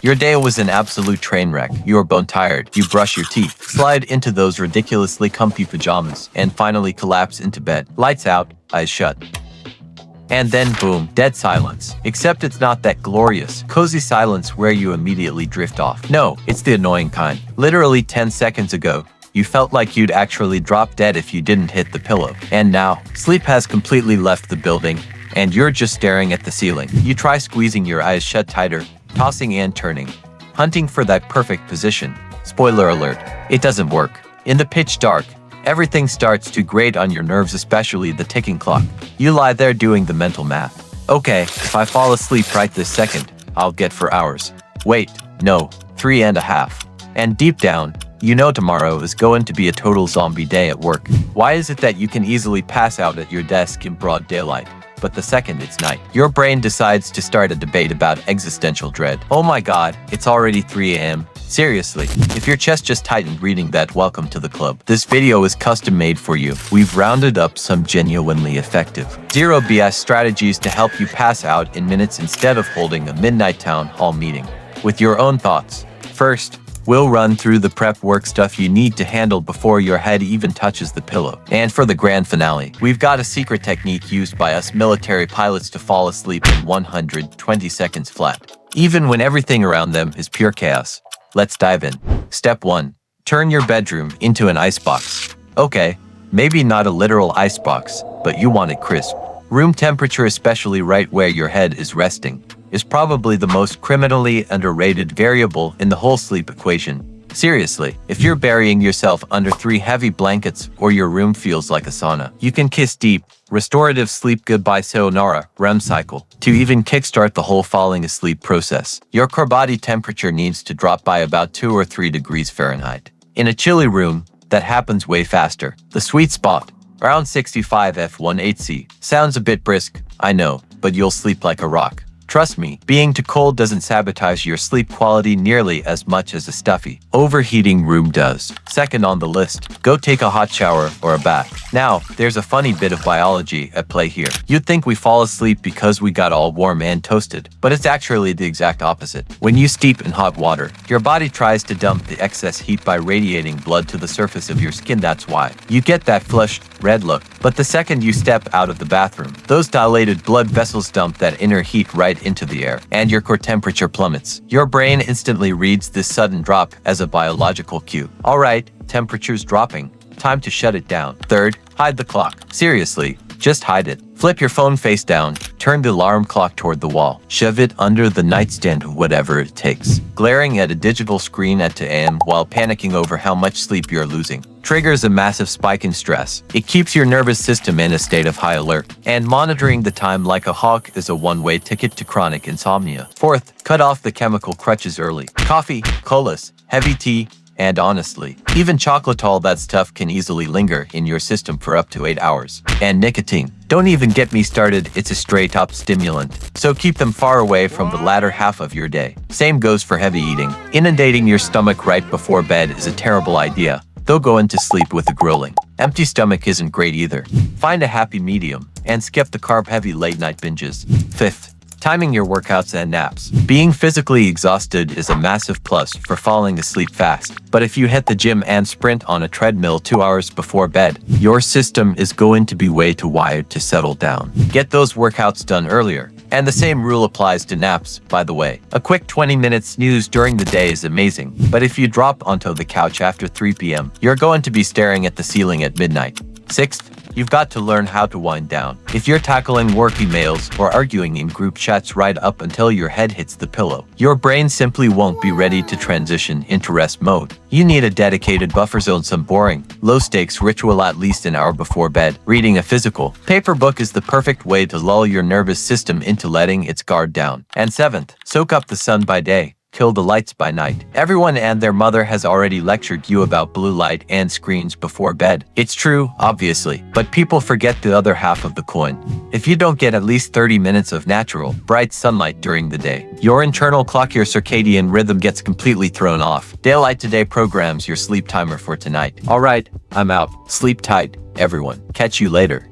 Your day was an absolute train wreck. You are bone tired. You brush your teeth, slide into those ridiculously comfy pajamas, and finally collapse into bed. Lights out, eyes shut. And then boom, dead silence. Except it's not that glorious, cozy silence where you immediately drift off. No, it's the annoying kind. Literally 10 seconds ago, you felt like you'd actually drop dead if you didn't hit the pillow. And now, sleep has completely left the building, and you're just staring at the ceiling. You try squeezing your eyes shut tighter, tossing and turning, hunting for that perfect position. Spoiler alert, it doesn't work. In the pitch dark, everything starts to grate on your nerves, especially the ticking clock. You lie there doing the mental math. Okay, if I fall asleep right this second, I'll get 4 hours. Wait, no, 3.5. And deep down, you know tomorrow is going to be a total zombie day at work. Why is it that you can easily pass out at your desk in broad daylight, but the second it's night, your brain decides to start a debate about existential dread? Oh my god, it's already 3 a.m. Seriously, if your chest just tightened reading that, welcome to the club. This video is custom made for you. We've rounded up some genuinely effective, zero BS strategies to help you pass out in minutes instead of holding a midnight town hall meeting with your own thoughts. First, we'll run through the prep work stuff you need to handle before your head even touches the pillow. And for the grand finale, we've got a secret technique used by us military pilots to fall asleep in 120 seconds flat, even when everything around them is pure chaos. Let's dive in. Step 1. Turn your bedroom into an icebox. Okay, maybe not a literal icebox, but you want it crisp. Room temperature, especially right where your head is resting, is probably the most criminally underrated variable in the whole sleep equation. Seriously, if you're burying yourself under 3 heavy blankets or your room feels like a sauna, you can kiss deep, restorative sleep goodbye sayonara REM cycle to even kickstart the whole falling asleep process. Your core body temperature needs to drop by about 2 or 3 degrees Fahrenheit. In a chilly room, that happens way faster. The sweet spot, around 65 F18C. Sounds a bit brisk, I know, but you'll sleep like a rock. Trust me, being too cold doesn't sabotage your sleep quality nearly as much as a stuffy, overheating room does. Second on the list, go take a hot shower or a bath. Now, there's a funny bit of biology at play here. You'd think we fall asleep because we got all warm and toasted, but it's actually the exact opposite. When you steep in hot water, your body tries to dump the excess heat by radiating blood to the surface of your skin. That's why you get that flushed, red look. But the second you step out of the bathroom, those dilated blood vessels dump that inner heat right into the air, and your core temperature plummets. Your brain instantly reads this sudden drop as a biological cue. Alright, temperature's dropping. Time to shut it down. Third, hide the clock. Seriously, just hide it. Flip your phone face down, turn the alarm clock toward the wall, shove it under the nightstand, whatever it takes. Glaring at a digital screen at 2 a.m. while panicking over how much sleep you're losing triggers a massive spike in stress. It keeps your nervous system in a state of high alert, and monitoring the time like a hawk is a one-way ticket to chronic insomnia. Fourth, cut off the chemical crutches early. Coffee, colas, heavy tea, and honestly, even chocolate, all that stuff can easily linger in your system for up to 8 hours. And nicotine. Don't even get me started, it's a straight-up stimulant. So keep them far away from the latter half of your day. Same goes for heavy eating. Inundating your stomach right before bed is a terrible idea. Though go into sleep with a grueling empty stomach isn't great either. Find a happy medium and skip the carb-heavy late-night binges. Fifth, timing your workouts and naps. Being physically exhausted is a massive plus for falling asleep fast. But if you hit the gym and sprint on a treadmill 2 hours before bed, your system is going to be way too wired to settle down. Get those workouts done earlier. And the same rule applies to naps, by the way. A quick 20-minute snooze during the day is amazing, but if you drop onto the couch after 3 p.m., you're going to be staring at the ceiling at midnight. Sixth, you've got to learn how to wind down. If you're tackling work emails or arguing in group chats right up until your head hits the pillow, your brain simply won't be ready to transition into rest mode. You need a dedicated buffer zone, some boring, low-stakes ritual at least an hour before bed. Reading a physical paper book is the perfect way to lull your nervous system into letting its guard down. And seventh, soak up the sun by day. Kill the lights by night. Everyone and their mother has already lectured you about blue light and screens before bed. It's true, obviously, but people forget the other half of the coin. If you don't get at least 30 minutes of natural, bright sunlight during the day, your internal clock, your circadian rhythm gets completely thrown off. Daylight Today programs your sleep timer for tonight. Alright, I'm out. Sleep tight, everyone. Catch you later.